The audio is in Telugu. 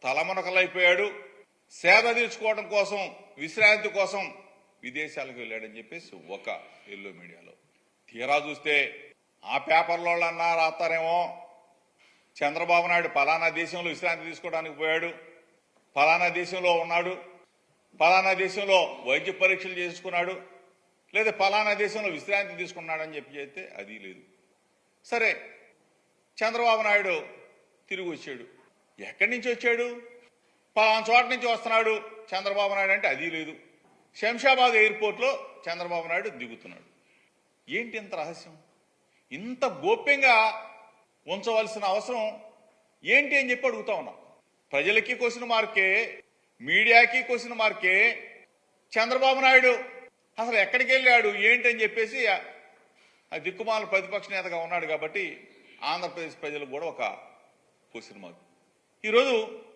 తలమునకలైపోయాడు. సేద తీర్చుకోవడం కోసం, విశ్రాంతి కోసం విదేశాలకు వెళ్ళాడని చెప్పేసి ఒక ఎల్లో మీడియాలో. తీరా చూస్తే ఆ పేపర్లో అన్నా రాస్తారేమో చంద్రబాబు నాయుడు పలానా దేశంలో విశ్రాంతి తీసుకోవడానికి పోయాడు, పలానా దేశంలో ఉన్నాడు, పలానా దేశంలో వైద్య పరీక్షలు చేసుకున్నాడు, లేదా పలానా దేశంలో విశ్రాంతి తీసుకున్నాడని చెప్పి చెప్తే అది లేదు. సరే, చంద్రబాబు నాయుడు తిరిగి వచ్చాడు. ఎక్కడి నుంచి వచ్చాడు? పలానా చోట నుంచి వస్తున్నాడు చంద్రబాబు నాయుడు అంటే అది లేదు. శంషాబాద్ ఎయిర్పోర్ట్లో చంద్రబాబు నాయుడు దిగుతున్నాడు. ఏంటి ఇంత రహస్యం? ఇంత గోప్యంగా ఉంచవలసిన అవసరం ఏంటి అని చెప్పి అడుగుతా ఉన్నాం. ప్రజలకి క్వశ్చన్ మార్కే, మీడియాకి క్వశ్చన్ మార్కే. చంద్రబాబు నాయుడు అసలు ఎక్కడికి వెళ్ళాడు ఏంటి అని చెప్పేసి దిక్కుమాల ప్రతిపక్ష నేతగా ఉన్నాడు కాబట్టి ఆంధ్రప్రదేశ్ ప్రజలకు కూడా ఒక క్వశ్చన్ మార్క్. ఈరోజు